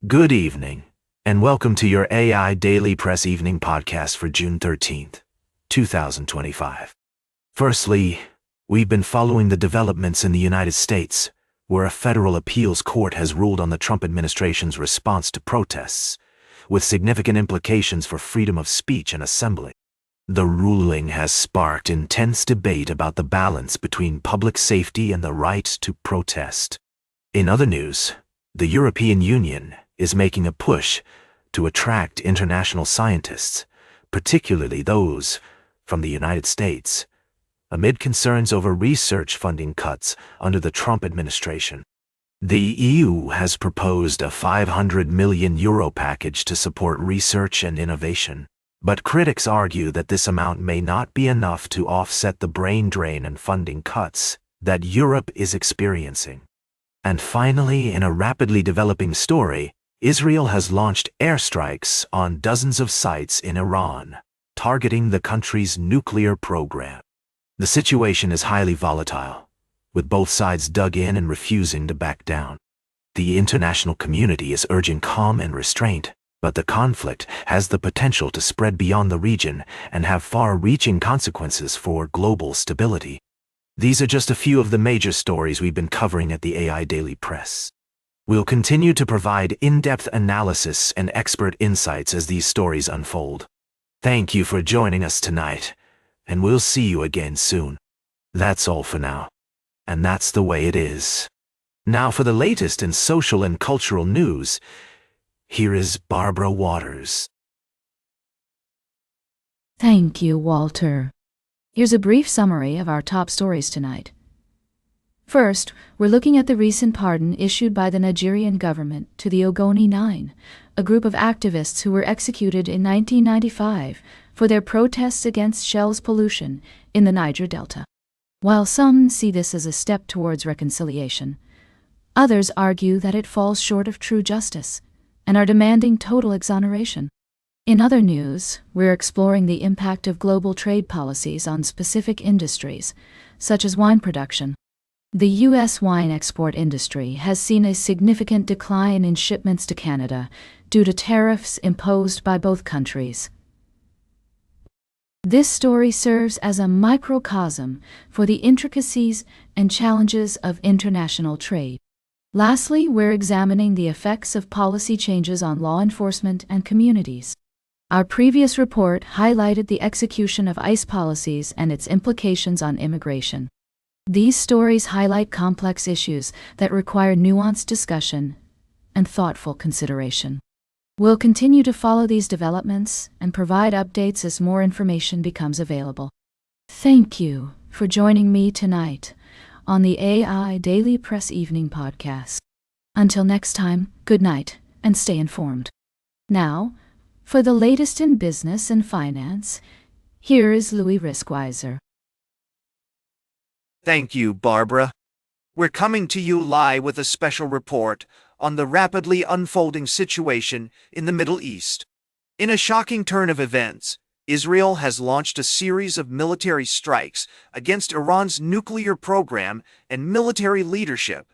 Good evening, and welcome to your AI Daily Press Evening Podcast for June 13th, 2025. Firstly, we've been following the developments in the United States, where a federal appeals court has ruled on the Trump administration's response to protests, with significant implications for freedom of speech and assembly. The ruling has sparked intense debate about the balance between public safety and the right to protest. In other news, the European Union is making a push to attract international scientists, particularly those from the United States, amid concerns over research funding cuts under the Trump administration. The EU has proposed a €500 million package to support research and innovation, but critics argue that this amount may not be enough to offset the brain drain and funding cuts that Europe is experiencing. And finally, in a rapidly developing story, Israel has launched airstrikes on dozens of sites in Iran, targeting the country's nuclear program. The situation is highly volatile, with both sides dug in and refusing to back down. The international community is urging calm and restraint, but the conflict has the potential to spread beyond the region and have far-reaching consequences for global stability. These are just a few of the major stories we've been covering at the AI Daily Press. We'll continue to provide in-depth analysis and expert insights as these stories unfold. Thank you for joining us tonight, and we'll see you again soon. That's all for now, and that's the way it is. Now for the latest in social and cultural news, here is Barbara Waters. Thank you, Walter. Here's a brief summary of our top stories tonight. First, we're looking at the recent pardon issued by the Nigerian government to the Ogoni Nine, a group of activists who were executed in 1995 for their protests against Shell's pollution in the Niger Delta. While some see this as a step towards reconciliation, others argue that it falls short of true justice and are demanding total exoneration. In other news, we're exploring the impact of global trade policies on specific industries, such as wine production. The U.S. wine export industry has seen a significant decline in shipments to Canada due to tariffs imposed by both countries. This story serves as a microcosm for the intricacies and challenges of international trade. Lastly, we're examining the effects of policy changes on law enforcement and communities. Our previous report highlighted the execution of ICE policies and its implications on immigration. These stories highlight complex issues that require nuanced discussion and thoughtful consideration. We'll continue to follow these developments and provide updates as more information becomes available. Thank you for joining me tonight on the AI Daily Press Evening Podcast. Until next time, good night and stay informed. Now, for the latest in business and finance, here is Louis Riskweiser. Thank you, Barbara. We're coming to you live with a special report on the rapidly unfolding situation in the Middle East. In a shocking turn of events, Israel has launched a series of military strikes against Iran's nuclear program and military leadership,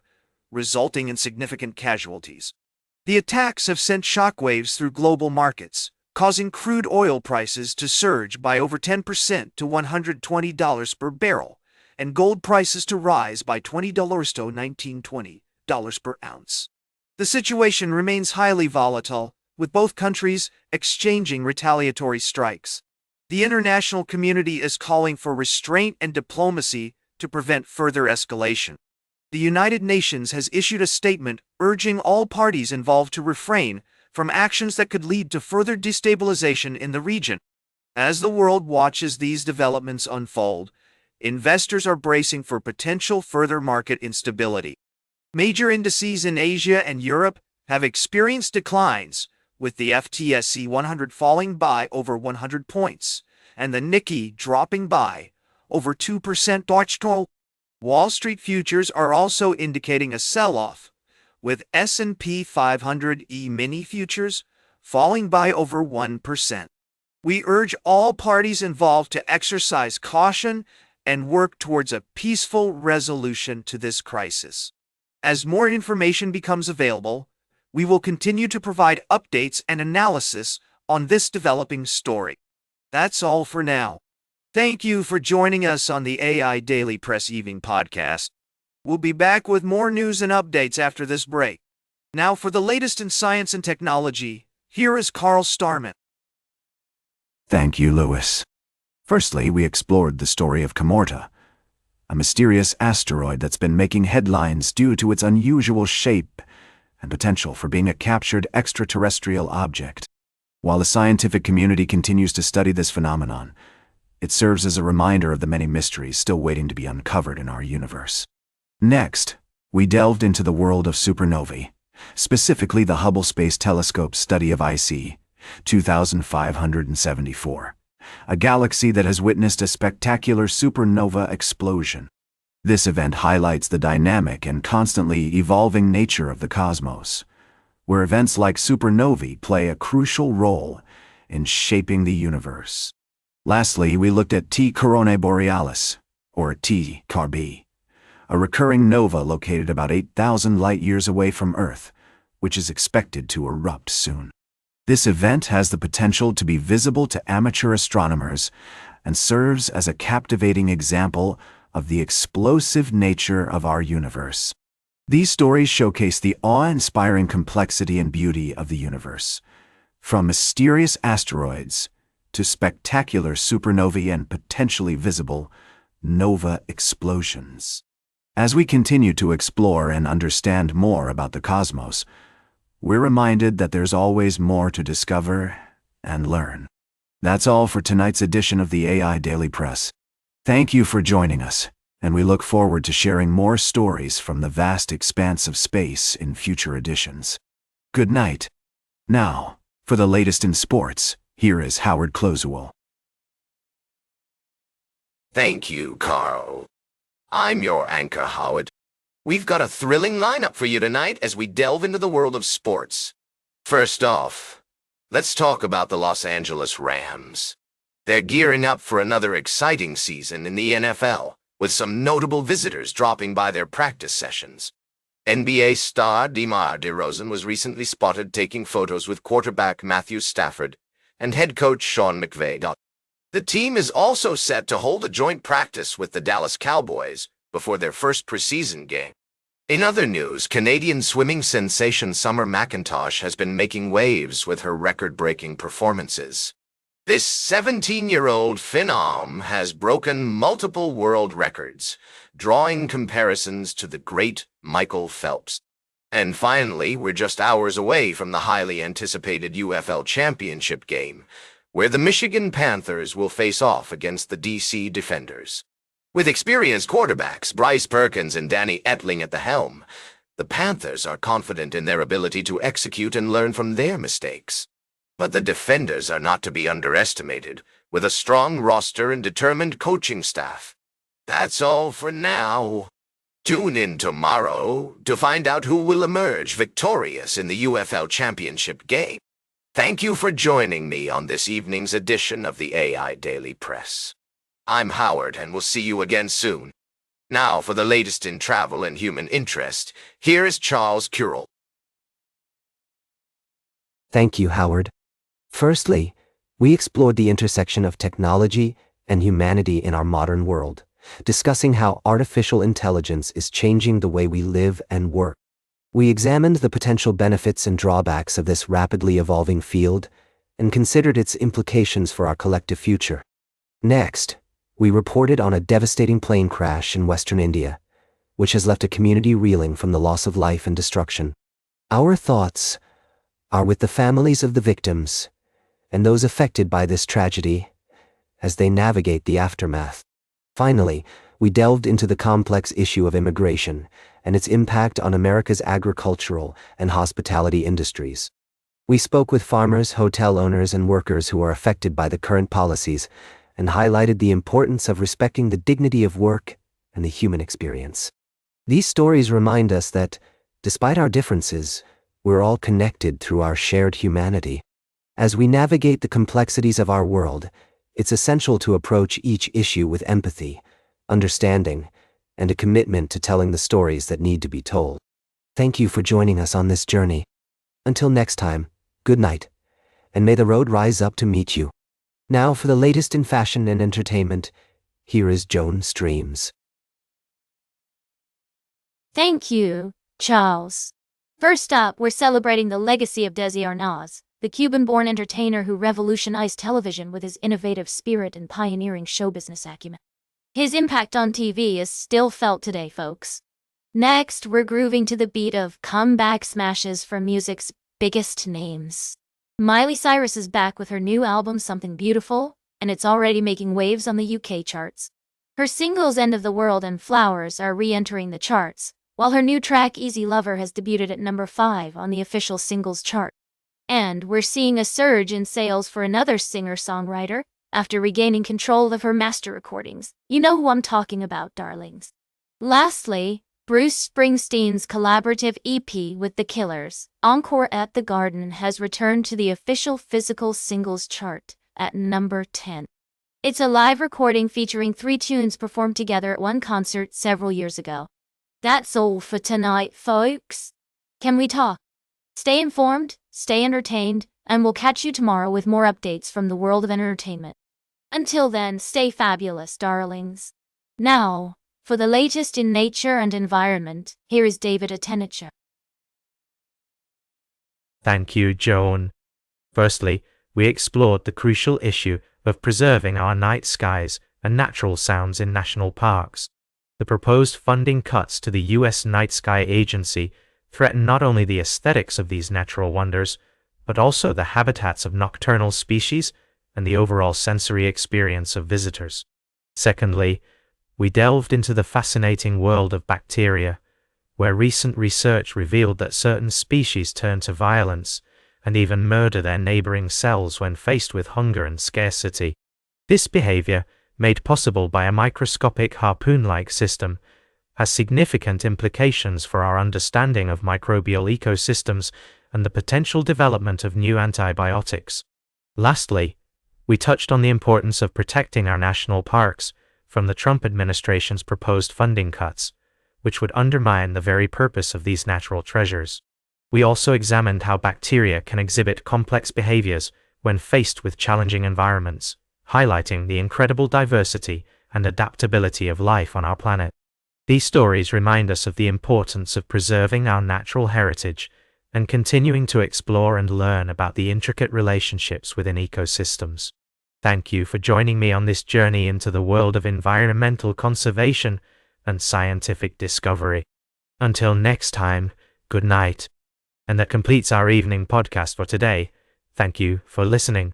resulting in significant casualties. The attacks have sent shockwaves through global markets, causing crude oil prices to surge by over 10% to $120 per barrel, and gold prices to rise by $20 to $19.20 per ounce. The situation remains highly volatile, with both countries exchanging retaliatory strikes. The international community is calling for restraint and diplomacy to prevent further escalation. The United Nations has issued a statement urging all parties involved to refrain from actions that could lead to further destabilization in the region. As the world watches these developments unfold, investors are bracing for potential further market instability. Major indices in Asia and Europe have experienced declines, with the FTSE 100 falling by over 100 points, and the Nikkei dropping by over 2%. Wall Street futures are also indicating a sell-off, with S&P 500 E-mini futures falling by over 1%. We urge all parties involved to exercise caution and work towards a peaceful resolution to this crisis. As more information becomes available, We will continue to provide updates and analysis on this developing story. That's all for now. Thank you for joining us on the AI Daily Press Evening Podcast. We'll be back with more news and updates after this break. Now for the latest in science and technology, here is Carl Starman. Thank you, Lewis. Firstly, we explored the story of Comorta, a mysterious asteroid that's been making headlines due to its unusual shape and potential for being a captured extraterrestrial object. While the scientific community continues to study this phenomenon, it serves as a reminder of the many mysteries still waiting to be uncovered in our universe. Next, we delved into the world of supernovae, specifically the Hubble Space Telescope's study of IC 2574, a galaxy that has witnessed a spectacular supernova explosion. This event highlights the dynamic and constantly evolving nature of the cosmos, where events like supernovae play a crucial role in shaping the universe. Lastly, we looked at T Coronae Borealis, or T Carb, a recurring nova located about 8,000 light-years away from Earth, which is expected to erupt soon. This event has the potential to be visible to amateur astronomers and serves as a captivating example of the explosive nature of our universe. These stories showcase the awe-inspiring complexity and beauty of the universe, from mysterious asteroids to spectacular supernovae and potentially visible nova explosions. As we continue to explore and understand more about the cosmos, we're reminded that there's always more to discover and learn. That's all for tonight's edition of the AI Daily Press. Thank you for joining us, and we look forward to sharing more stories from the vast expanse of space in future editions. Good night. Now, for the latest in sports, here is Howard Closewell. Thank you, Carl. I'm your anchor, Howard. We've got a thrilling lineup for you tonight as we delve into the world of sports. First off, let's talk about the Los Angeles Rams. They're gearing up for another exciting season in the NFL, with some notable visitors dropping by their practice sessions. NBA star DeMar DeRozan was recently spotted taking photos with quarterback Matthew Stafford and head coach Sean McVay. The team is also set to hold a joint practice with the Dallas Cowboys before their first preseason game. In other news, Canadian swimming sensation Summer McIntosh has been making waves with her record-breaking performances. This 17-year-old phenom has broken multiple world records, drawing comparisons to the great Michael Phelps. And finally, we're just hours away from the highly anticipated UFL Championship game, where the Michigan Panthers will face off against the DC Defenders. With experienced quarterbacks Bryce Perkins and Danny Etling at the helm, the Panthers are confident in their ability to execute and learn from their mistakes. But the Defenders are not to be underestimated, with a strong roster and determined coaching staff. That's all for now. Tune in tomorrow to find out who will emerge victorious in the UFL Championship game. Thank you for joining me on this evening's edition of the AI Daily Press. I'm Howard, and we'll see you again soon. Now, for the latest in travel and human interest, here is Charles Currell. Thank you, Howard. Firstly, we explored the intersection of technology and humanity in our modern world, discussing how artificial intelligence is changing the way we live and work. We examined the potential benefits and drawbacks of this rapidly evolving field and considered its implications for our collective future. Next, we reported on a devastating plane crash in Western India, which has left a community reeling from the loss of life and destruction. Our thoughts are with the families of the victims and those affected by this tragedy as they navigate the aftermath. Finally, we delved into the complex issue of immigration and its impact on America's agricultural and hospitality industries. We spoke with farmers, hotel owners, and workers who are affected by the current policies and highlighted the importance of respecting the dignity of work and the human experience. These stories remind us that, despite our differences, we're all connected through our shared humanity. As we navigate the complexities of our world, it's essential to approach each issue with empathy, understanding, and a commitment to telling the stories that need to be told. Thank you for joining us on this journey. Until next time, good night, and may the road rise up to meet you. Now for the latest in fashion and entertainment, here is Joan Streams. Thank you, Charles. First up, we're celebrating the legacy of Desi Arnaz, the Cuban-born entertainer who revolutionized television with his innovative spirit and pioneering show business acumen. His impact on TV is still felt today, folks. Next, we're grooving to the beat of comeback smashes from music's biggest names. Miley Cyrus is back with her new album Something Beautiful, and it's already making waves on the UK charts. Her singles End of the World and Flowers are re-entering the charts, while her new track Easy Lover has debuted at number 5 on the official singles chart. And we're seeing a surge in sales for another singer-songwriter after regaining control of her master recordings. You know who I'm talking about, darlings. Lastly, Bruce Springsteen's collaborative EP with The Killers, Encore at the Garden, has returned to the official physical singles chart at number 10. It's a live recording featuring 3 tunes performed together at one concert several years ago. That's all for tonight, folks. Can we talk? Stay informed, stay entertained, and we'll catch you tomorrow with more updates from the world of entertainment. Until then, stay fabulous, darlings. Now, for the latest in nature and environment, here is David Attenitcher. Thank you, Joan. Firstly, we explored the crucial issue of preserving our night skies and natural sounds in national parks. The proposed funding cuts to the U.S. Night Sky Agency threaten not only the aesthetics of these natural wonders, but also the habitats of nocturnal species and the overall sensory experience of visitors. Secondly, we delved into the fascinating world of bacteria, where recent research revealed that certain species turn to violence and even murder their neighboring cells when faced with hunger and scarcity. This behavior, made possible by a microscopic harpoon-like system, has significant implications for our understanding of microbial ecosystems and the potential development of new antibiotics. Lastly, we touched on the importance of protecting our national parks from the Trump administration's proposed funding cuts, which would undermine the very purpose of these natural treasures. We also examined how bacteria can exhibit complex behaviors when faced with challenging environments, highlighting the incredible diversity and adaptability of life on our planet. These stories remind us of the importance of preserving our natural heritage and continuing to explore and learn about the intricate relationships within ecosystems. Thank you for joining me on this journey into the world of environmental conservation and scientific discovery. Until next time, good night. And that completes our evening podcast for today. Thank you for listening.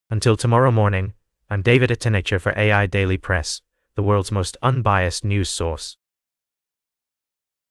Until tomorrow morning, I'm David Attenitcher for AI Daily Press, the world's most unbiased news source.